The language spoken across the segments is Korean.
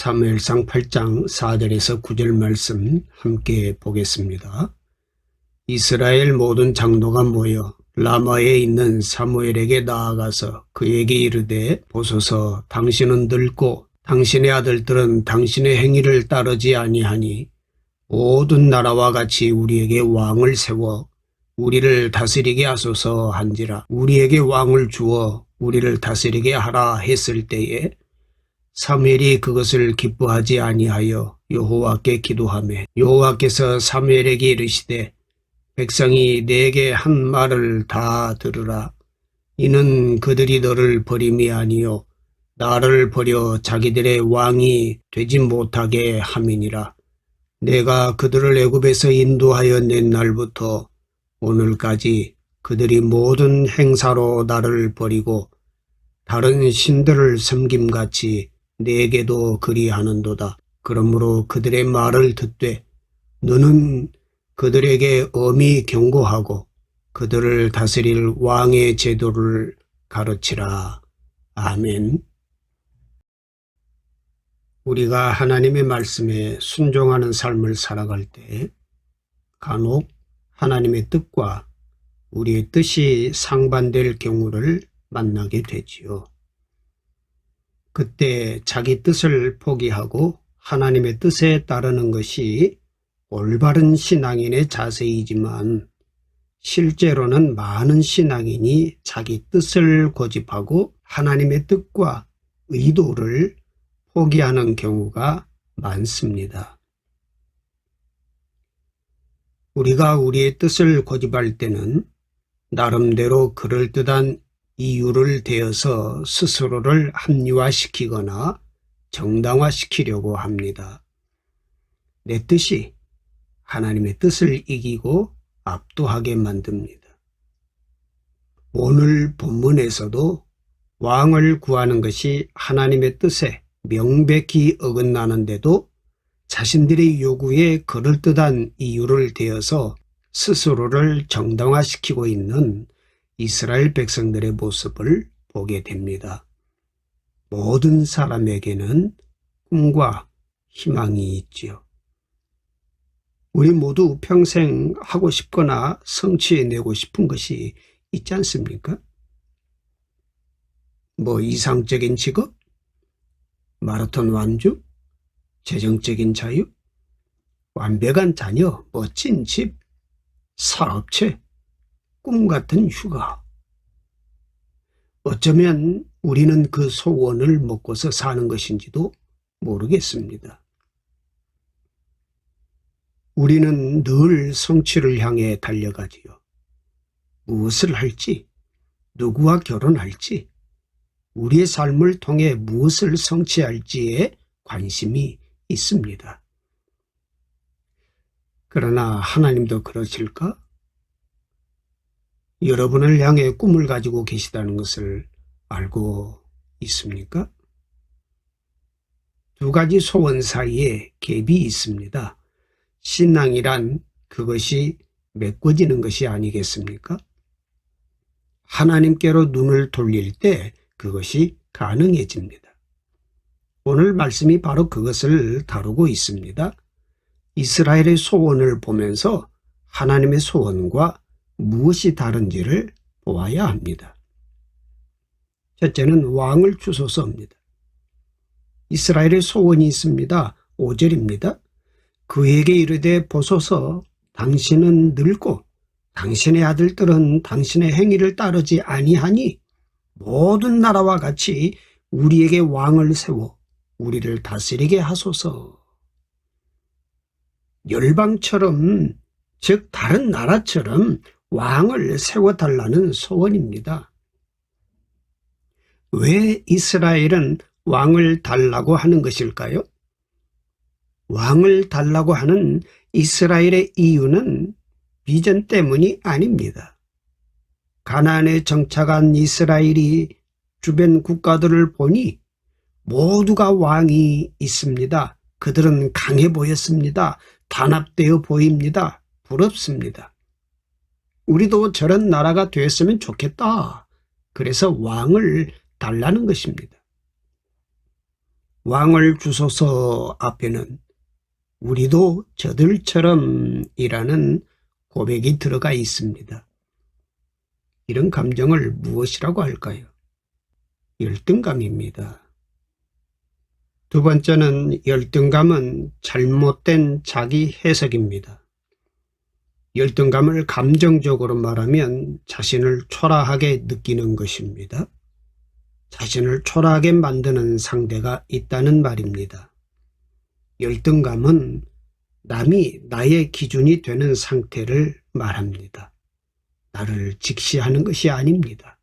사무엘상 8장 4절에서 9절 말씀 함께 보겠습니다. 이스라엘 모든 장로가 모여 라마에 있는 사무엘에게 나아가서 그에게 이르되 보소서, 당신은 늙고 당신의 아들들은 당신의 행위를 따르지 아니하니 모든 나라와 같이 우리에게 왕을 세워 우리를 다스리게 하소서 한지라. 우리에게 왕을 주어 우리를 다스리게 하라 했을 때에 사무엘이 그것을 기뻐하지 아니하여 여호와께 기도하매 여호와께서 사무엘에게 이르시되 백성이 내게 한 말을 다 들으라. 이는 그들이 너를 버림이 아니요 나를 버려 자기들의 왕이 되지 못하게 함이니라. 내가 그들을 애굽에서 인도하여 낸 날부터 오늘까지 그들이 모든 행사로 나를 버리고 다른 신들을 섬김같이 내게도 그리하는도다. 그러므로 그들의 말을 듣되 너는 그들에게 엄히 경고하고 그들을 다스릴 왕의 제도를 가르치라. 아멘. 우리가 하나님의 말씀에 순종하는 삶을 살아갈 때 간혹 하나님의 뜻과 우리의 뜻이 상반될 경우를 만나게 되지요. 그때 자기 뜻을 포기하고 하나님의 뜻에 따르는 것이 올바른 신앙인의 자세이지만 실제로는 많은 신앙인이 자기 뜻을 고집하고 하나님의 뜻과 의도를 포기하는 경우가 많습니다. 우리가 우리의 뜻을 고집할 때는 나름대로 그럴듯한 이유를 대어서 스스로를 합리화시키거나 정당화시키려고 합니다. 내 뜻이 하나님의 뜻을 이기고 압도하게 만듭니다. 오늘 본문에서도 왕을 구하는 것이 하나님의 뜻에 명백히 어긋나는데도 자신들의 요구에 그럴듯한 이유를 대어서 스스로를 정당화시키고 있는 이스라엘 백성들의 모습을 보게 됩니다. 모든 사람에게는 꿈과 희망이 있지요. 우리 모두 평생 하고 싶거나 성취해내고 싶은 것이 있지 않습니까? 이상적인 직업, 마라톤 완주, 재정적인 자유, 완벽한 자녀, 멋진 집, 사업체, 꿈같은 휴가. 어쩌면 우리는 그 소원을 먹고서 사는 것인지도 모르겠습니다. 우리는 늘 성취를 향해 달려가지요. 무엇을 할지, 누구와 결혼할지, 우리의 삶을 통해 무엇을 성취할지에 관심이 있습니다. 그러나 하나님도 그러실까? 여러분을 향해 꿈을 가지고 계시다는 것을 알고 있습니까? 두 가지 소원 사이에 갭이 있습니다. 신앙이란 그것이 메꿔지는 것이 아니겠습니까? 하나님께로 눈을 돌릴 때 그것이 가능해집니다. 오늘 말씀이 바로 그것을 다루고 있습니다. 이스라엘의 소원을 보면서 하나님의 소원과 무엇이 다른지를 보아야 합니다. 첫째는 왕을 주소서입니다. 이스라엘의 소원이 있습니다. 5절입니다. 그에게 이르되 보소서, 당신은 늙고 당신의 아들들은 당신의 행위를 따르지 아니하니 모든 나라와 같이 우리에게 왕을 세워 우리를 다스리게 하소서. 열방처럼, 즉 다른 나라처럼 왕을 세워달라는 소원입니다. 왜 이스라엘은 왕을 달라고 하는 것일까요? 왕을 달라고 하는 이스라엘의 이유는 비전 때문이 아닙니다. 가나안에 정착한 이스라엘이 주변 국가들을 보니 모두가 왕이 있습니다. 그들은 강해 보였습니다. 단합되어 보입니다. 부럽습니다. 우리도 저런 나라가 되었으면 좋겠다. 그래서 왕을 달라는 것입니다. 왕을 주소서 앞에는 우리도 저들처럼 이라는 고백이 들어가 있습니다. 이런 감정을 무엇이라고 할까요? 열등감입니다. 두 번째는 열등감은 잘못된 자기 해석입니다. 열등감을 감정적으로 말하면 자신을 초라하게 느끼는 것입니다. 자신을 초라하게 만드는 상대가 있다는 말입니다. 열등감은 남이 나의 기준이 되는 상태를 말합니다. 나를 직시하는 것이 아닙니다.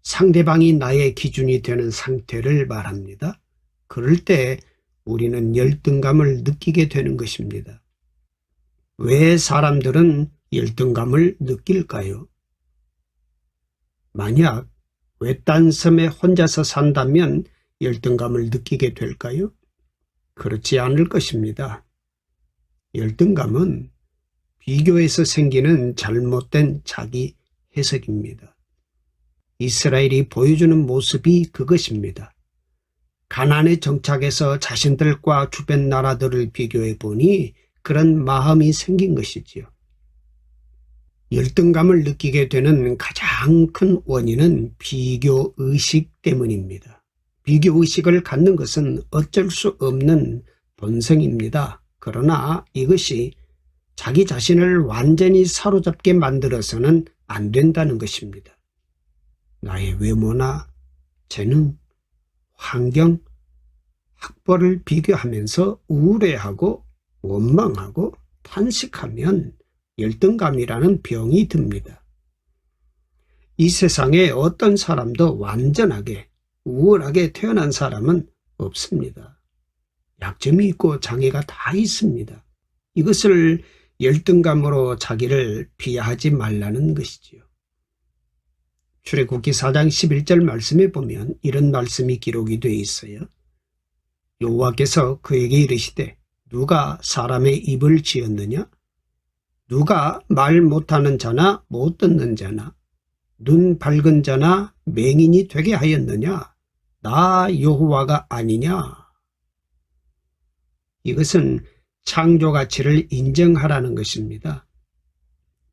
상대방이 나의 기준이 되는 상태를 말합니다. 그럴 때 우리는 열등감을 느끼게 되는 것입니다. 왜 사람들은 열등감을 느낄까요? 만약 외딴 섬에 혼자서 산다면 열등감을 느끼게 될까요? 그렇지 않을 것입니다. 열등감은 비교에서 생기는 잘못된 자기 해석입니다. 이스라엘이 보여주는 모습이 그것입니다. 가나안에 정착해서 자신들과 주변 나라들을 비교해 보니 그런 마음이 생긴 것이지요. 열등감을 느끼게 되는 가장 큰 원인은 비교의식 때문입니다. 비교의식을 갖는 것은 어쩔 수 없는 본성입니다. 그러나 이것이 자기 자신을 완전히 사로잡게 만들어서는 안 된다는 것입니다. 나의 외모나 재능, 환경, 학벌을 비교하면서 우울해하고 원망하고 탄식하면 열등감이라는 병이 듭니다. 이 세상에 어떤 사람도 완전하게 우월하게 태어난 사람은 없습니다. 약점이 있고 장애가 다 있습니다. 이것을 열등감으로 자기를 비하하지 말라는 것이지요. 출애굽기 4장 11절 말씀에 보면 이런 말씀이 기록이 되어 있어요. 여호와께서 그에게 이르시되 누가 사람의 입을 지었느냐? 누가 말 못하는 자나 못 듣는 자나 눈 밝은 자나 맹인이 되게 하였느냐? 나 여호와가 아니냐? 이것은 창조 가치를 인정하라는 것입니다.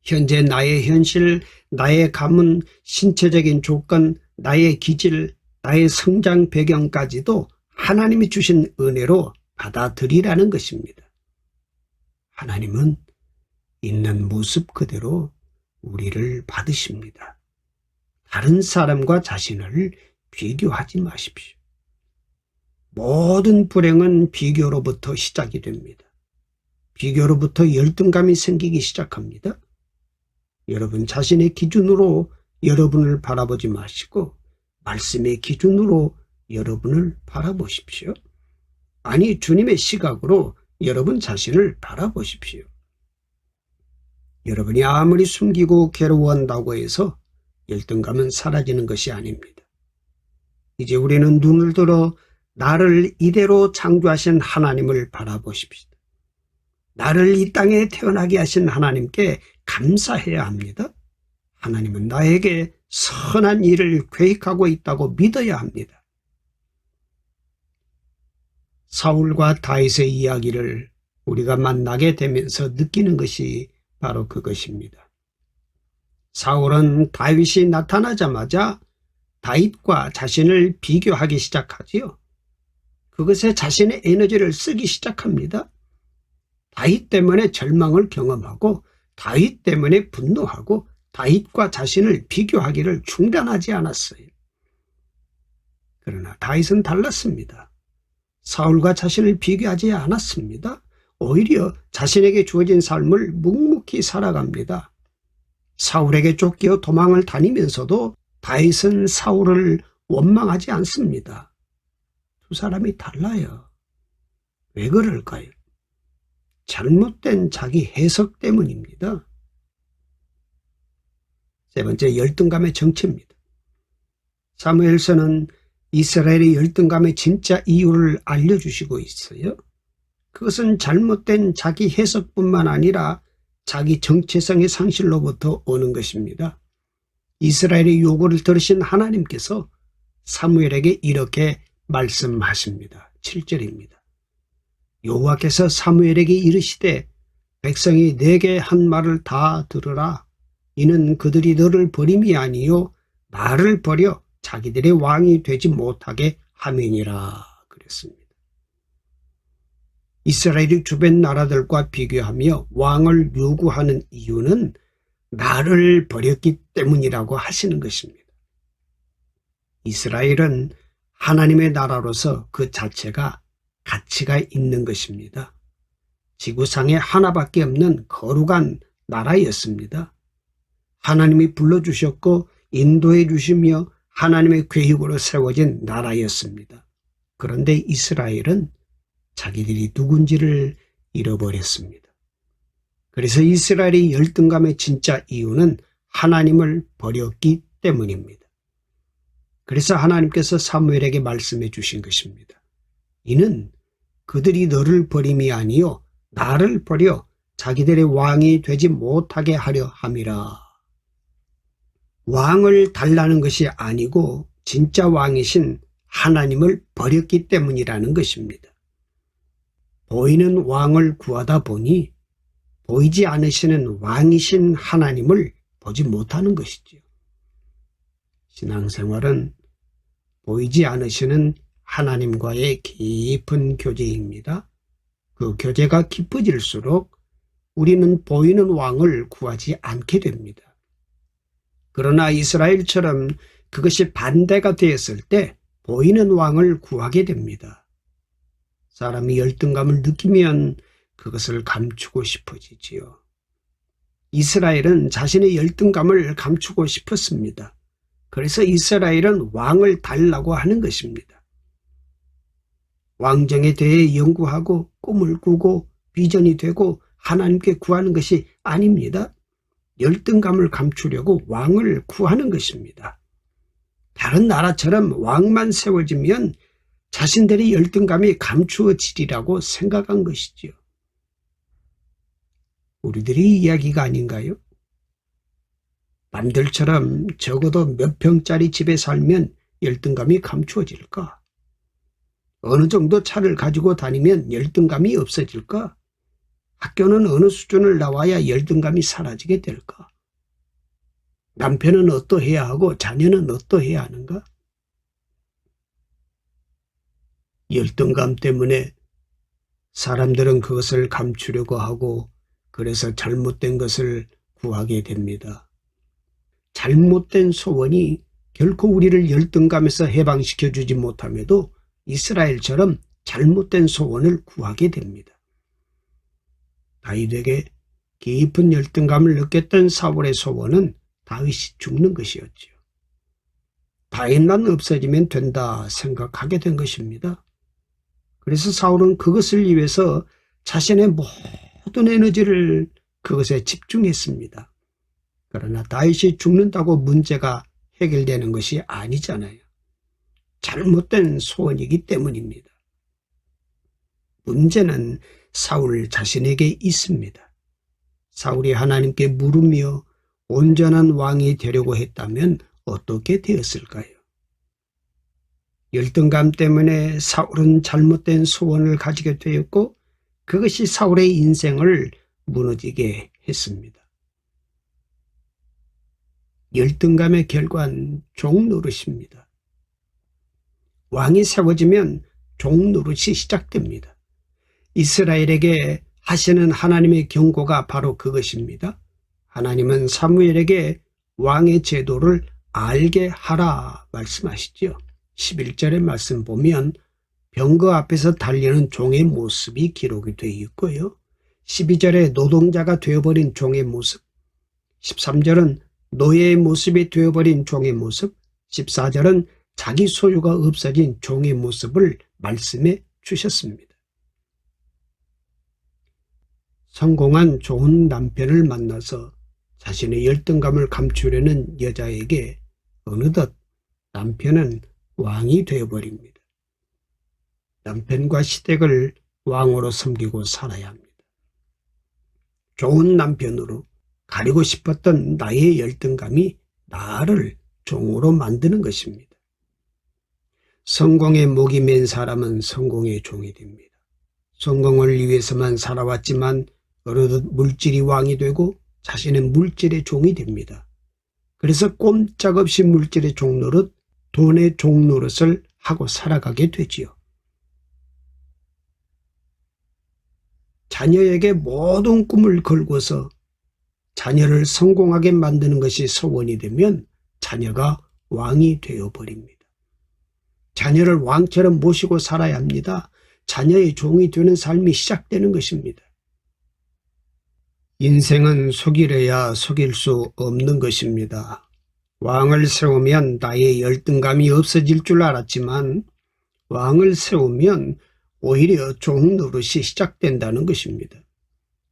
현재 나의 현실, 나의 가문, 신체적인 조건, 나의 기질, 나의 성장 배경까지도 하나님이 주신 은혜로 받아들이라는 것입니다. 하나님은 있는 모습 그대로 우리를 받으십니다. 다른 사람과 자신을 비교하지 마십시오. 모든 불행은 비교로부터 시작이 됩니다. 비교로부터 열등감이 생기기 시작합니다. 여러분 자신의 기준으로 여러분을 바라보지 마시고 말씀의 기준으로 여러분을 바라보십시오. 아니 주님의 시각으로 여러분 자신을 바라보십시오. 여러분이 아무리 숨기고 괴로워한다고 해서 열등감은 사라지는 것이 아닙니다. 이제 우리는 눈을 들어 나를 이대로 창조하신 하나님을 바라보십시오. 나를 이 땅에 태어나게 하신 하나님께 감사해야 합니다. 하나님은 나에게 선한 일을 계획하고 있다고 믿어야 합니다. 사울과 다윗의 이야기를 우리가 만나게 되면서 느끼는 것이 바로 그것입니다. 사울은 다윗이 나타나자마자 다윗과 자신을 비교하기 시작하지요. 그것에 자신의 에너지를 쓰기 시작합니다. 다윗 때문에 절망을 경험하고 다윗 때문에 분노하고 다윗과 자신을 비교하기를 중단하지 않았어요. 그러나 다윗은 달랐습니다. 사울과 자신을 비교하지 않았습니다. 오히려 자신에게 주어진 삶을 묵묵히 살아갑니다. 사울에게 쫓겨 도망을 다니면서도 다윗은 사울을 원망하지 않습니다. 두 사람이 달라요. 왜 그럴까요? 잘못된 자기 해석 때문입니다. 세 번째, 열등감의 정체입니다. 사무엘서는 이스라엘의 열등감의 진짜 이유를 알려주시고 있어요. 그것은 잘못된 자기 해석뿐만 아니라 자기 정체성의 상실로부터 오는 것입니다. 이스라엘의 요구를 들으신 하나님께서 사무엘에게 이렇게 말씀하십니다. 7절입니다. 여호와께서 사무엘에게 이르시되 백성이 내게 한 말을 다 들으라. 이는 그들이 너를 버림이 아니요 나를 버려 자기들의 왕이 되지 못하게 함이니라 그랬습니다. 이스라엘이 주변 나라들과 비교하며 왕을 요구하는 이유는 나를 버렸기 때문이라고 하시는 것입니다. 이스라엘은 하나님의 나라로서 그 자체가 가치가 있는 것입니다. 지구상에 하나밖에 없는 거룩한 나라였습니다. 하나님이 불러주셨고 인도해 주시며 하나님의 계획으로 세워진 나라였습니다. 그런데 이스라엘은 자기들이 누군지를 잃어버렸습니다. 그래서 이스라엘의 열등감의 진짜 이유는 하나님을 버렸기 때문입니다. 그래서 하나님께서 사무엘에게 말씀해 주신 것입니다. 이는 그들이 너를 버림이 아니요 나를 버려 자기들의 왕이 되지 못하게 하려 함이라. 왕을 달라는 것이 아니고 진짜 왕이신 하나님을 버렸기 때문이라는 것입니다. 보이는 왕을 구하다 보니 보이지 않으시는 왕이신 하나님을 보지 못하는 것이지요. 신앙생활은 보이지 않으시는 하나님과의 깊은 교제입니다. 그 교제가 깊어질수록 우리는 보이는 왕을 구하지 않게 됩니다. 그러나 이스라엘처럼 그것이 반대가 되었을 때 보이는 왕을 구하게 됩니다. 사람이 열등감을 느끼면 그것을 감추고 싶어지지요. 이스라엘은 자신의 열등감을 감추고 싶었습니다. 그래서 이스라엘은 왕을 달라고 하는 것입니다. 왕정에 대해 연구하고 꿈을 꾸고 비전이 되고 하나님께 구하는 것이 아닙니다. 열등감을 감추려고 왕을 구하는 것입니다. 다른 나라처럼 왕만 세워지면 자신들의 열등감이 감추어지리라고 생각한 것이지요. 우리들의 이야기가 아닌가요? 남들처럼 적어도 몇 평짜리 집에 살면 열등감이 감추어질까? 어느 정도 차를 가지고 다니면 열등감이 없어질까? 학교는 어느 수준을 나와야 열등감이 사라지게 될까? 남편은 어떠해야 하고 자녀는 어떠해야 하는가? 열등감 때문에 사람들은 그것을 감추려고 하고 그래서 잘못된 것을 구하게 됩니다. 잘못된 소원이 결코 우리를 열등감에서 해방시켜 주지 못함에도 이스라엘처럼 잘못된 소원을 구하게 됩니다. 다윗에게 깊은 열등감을 느꼈던 사울의 소원은 다윗이 죽는 것이었지요. 다윗만 없어지면 된다 생각하게 된 것입니다. 그래서 사울은 그것을 위해서 자신의 모든 에너지를 그것에 집중했습니다. 그러나 다윗이 죽는다고 문제가 해결되는 것이 아니잖아요. 잘못된 소원이기 때문입니다. 문제는 사울 자신에게 있습니다. 사울이 하나님께 물으며 온전한 왕이 되려고 했다면 어떻게 되었을까요? 열등감 때문에 사울은 잘못된 소원을 가지게 되었고 그것이 사울의 인생을 무너지게 했습니다. 열등감의 결과는 종노릇입니다. 왕이 세워지면 종노릇이 시작됩니다. 이스라엘에게 하시는 하나님의 경고가 바로 그것입니다. 하나님은 사무엘에게 왕의 제도를 알게 하라 말씀하시죠. 11절의 말씀 보면 병거 앞에서 달리는 종의 모습이 기록이 되어 있고요. 12절에 노동자가 되어버린 종의 모습, 13절은 노예의 모습이 되어버린 종의 모습, 14절은 자기 소유가 없어진 종의 모습을 말씀해 주셨습니다. 성공한 좋은 남편을 만나서 자신의 열등감을 감추려는 여자에게 어느덧 남편은 왕이 되어버립니다. 남편과 시댁을 왕으로 섬기고 살아야 합니다. 좋은 남편으로 가리고 싶었던 나의 열등감이 나를 종으로 만드는 것입니다. 성공에 목이 맨 사람은 성공의 종이 됩니다. 성공을 위해서만 살아왔지만 어느덧 물질이 왕이 되고 자신은 물질의 종이 됩니다. 그래서 꼼짝없이 물질의 종 노릇, 돈의 종 노릇을 하고 살아가게 되지요. 자녀에게 모든 꿈을 걸고서 자녀를 성공하게 만드는 것이 소원이 되면 자녀가 왕이 되어버립니다. 자녀를 왕처럼 모시고 살아야 합니다. 자녀의 종이 되는 삶이 시작되는 것입니다. 인생은 속이려야 속일 수 없는 것입니다. 왕을 세우면 나의 열등감이 없어질 줄 알았지만 왕을 세우면 오히려 종 노릇이 시작된다는 것입니다.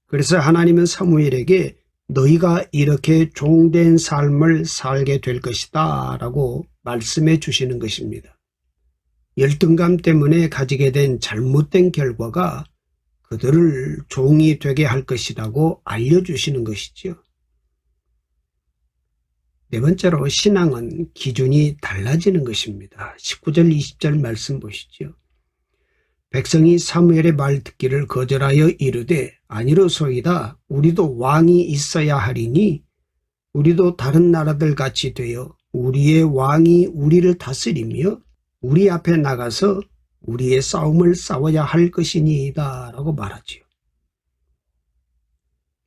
그래서 하나님은 사무엘에게 너희가 이렇게 종된 삶을 살게 될 것이다 라고 말씀해 주시는 것입니다. 열등감 때문에 가지게 된 잘못된 결과가 그들을 종이 되게 할 것이라고 알려주시는 것이지요. 네 번째로 신앙은 기준이 달라지는 것입니다. 19절 20절 말씀 보시죠. 백성이 사무엘의 말 듣기를 거절하여 이르되 아니로소이다. 우리도 왕이 있어야 하리니 우리도 다른 나라들 같이 되어 우리의 왕이 우리를 다스리며 우리 앞에 나가서 우리의 싸움을 싸워야 할 것이니이다 라고 말하지요.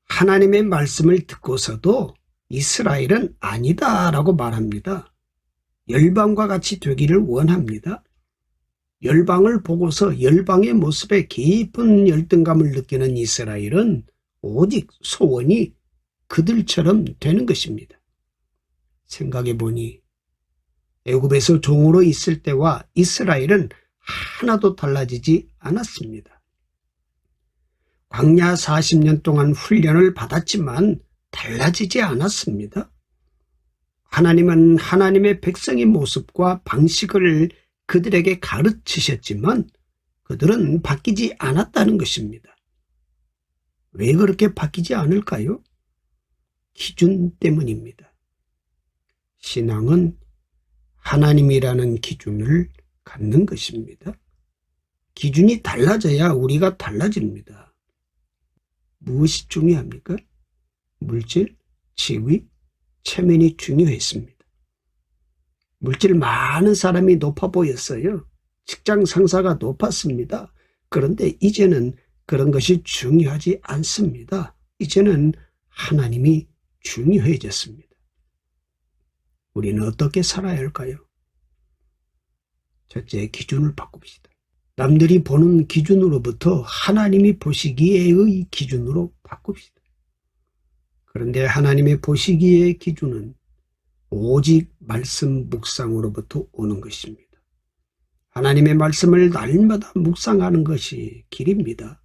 하나님의 말씀을 듣고서도 이스라엘은 아니다 라고 말합니다. 열방과 같이 되기를 원합니다. 열방을 보고서 열방의 모습에 깊은 열등감을 느끼는 이스라엘은 오직 소원이 그들처럼 되는 것입니다. 생각해 보니 애굽에서 종으로 있을 때와 이스라엘은 하나도 달라지지 않았습니다. 광야 40년 동안 훈련을 받았지만 달라지지 않았습니다. 하나님은 하나님의 백성의 모습과 방식을 그들에게 가르치셨지만 그들은 바뀌지 않았다는 것입니다. 왜 그렇게 바뀌지 않을까요? 기준 때문입니다. 신앙은 하나님이라는 기준을 갖는 것입니다. 기준이 달라져야 우리가 달라집니다. 무엇이 중요합니까? 물질, 지위, 체면이 중요했습니다. 물질 많은 사람이 높아 보였어요. 직장 상사가 높았습니다. 그런데 이제는 그런 것이 중요하지 않습니다. 이제는 하나님이 중요해졌습니다. 우리는 어떻게 살아야 할까요? 첫째, 기준을 바꿉시다. 남들이 보는 기준으로부터 하나님이 보시기에의 기준으로 바꿉시다. 그런데 하나님의 보시기의 기준은 오직 말씀 묵상으로부터 오는 것입니다. 하나님의 말씀을 날마다 묵상하는 것이 길입니다.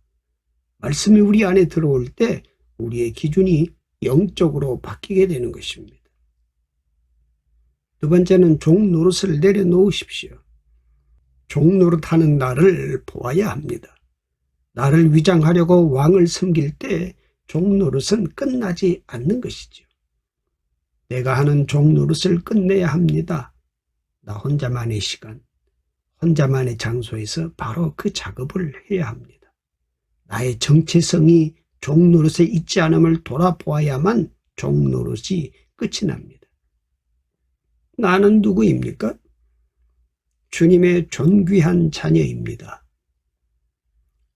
말씀이 우리 안에 들어올 때 우리의 기준이 영적으로 바뀌게 되는 것입니다. 두 번째는 종 노릇을 내려놓으십시오. 종 노릇하는 나를 보아야 합니다. 나를 위장하려고 왕을 섬길 때 종 노릇은 끝나지 않는 것이죠. 내가 하는 종 노릇을 끝내야 합니다. 나 혼자만의 시간, 혼자만의 장소에서 바로 그 작업을 해야 합니다. 나의 정체성이 종 노릇에 있지 않음을 돌아보아야만 종 노릇이 끝이 납니다. 나는 누구입니까? 주님의 존귀한 자녀입니다.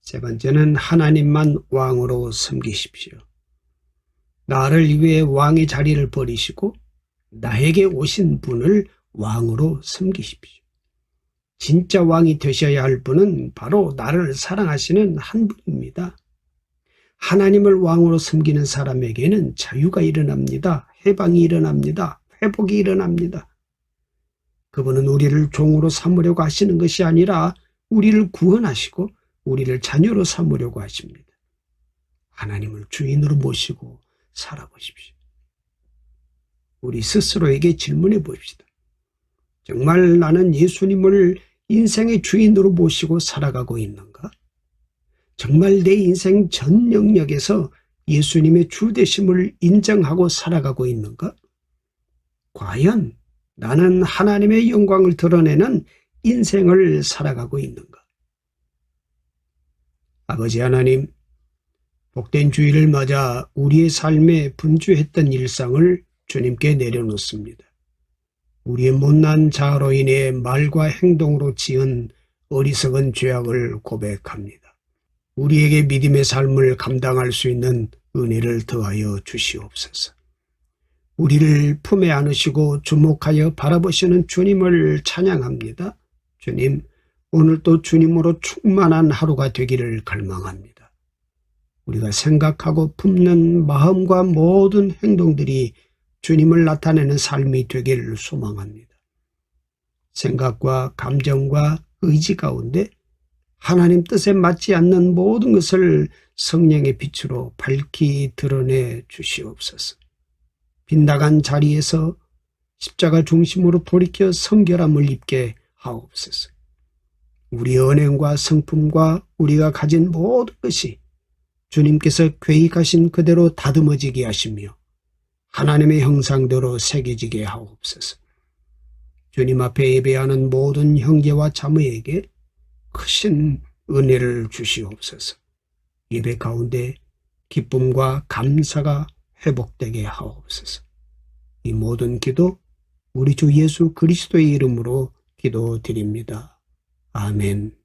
세 번째는 하나님만 왕으로 섬기십시오. 나를 위해 왕의 자리를 버리시고 나에게 오신 분을 왕으로 섬기십시오. 진짜 왕이 되셔야 할 분은 바로 나를 사랑하시는 한 분입니다. 하나님을 왕으로 섬기는 사람에게는 자유가 일어납니다. 해방이 일어납니다. 회복이 일어납니다. 그분은 우리를 종으로 삼으려고 하시는 것이 아니라 우리를 구원하시고 우리를 자녀로 삼으려고 하십니다. 하나님을 주인으로 모시고 살아보십시오. 우리 스스로에게 질문해 봅시다. 정말 나는 예수님을 인생의 주인으로 모시고 살아가고 있는가? 정말 내 인생 전 영역에서 예수님의 주 되심을 인정하고 살아가고 있는가? 과연 나는 하나님의 영광을 드러내는 인생을 살아가고 있는가? 아버지 하나님, 복된 주일을 맞아 우리의 삶에 분주했던 일상을 주님께 내려놓습니다. 우리의 못난 자아로 인해 말과 행동으로 지은 어리석은 죄악을 고백합니다. 우리에게 믿음의 삶을 감당할 수 있는 은혜를 더하여 주시옵소서. 우리를 품에 안으시고 주목하여 바라보시는 주님을 찬양합니다. 주님, 오늘도 주님으로 충만한 하루가 되기를 갈망합니다. 우리가 생각하고 품는 마음과 모든 행동들이 주님을 나타내는 삶이 되기를 소망합니다. 생각과 감정과 의지 가운데 하나님 뜻에 맞지 않는 모든 것을 성령의 빛으로 밝히 드러내 주시옵소서. 빗나간 자리에서 십자가 중심으로 돌이켜 성결함을 입게 하옵소서. 우리 언행과 성품과 우리가 가진 모든 것이 주님께서 계획하신 그대로 다듬어지게 하시며 하나님의 형상대로 새겨지게 하옵소서. 주님 앞에 예배하는 모든 형제와 자매에게 크신 은혜를 주시옵소서. 예배 가운데 기쁨과 감사가 회복되게 하옵소서. 이 모든 기도 우리 주 예수 그리스도의 이름으로 기도드립니다. 아멘.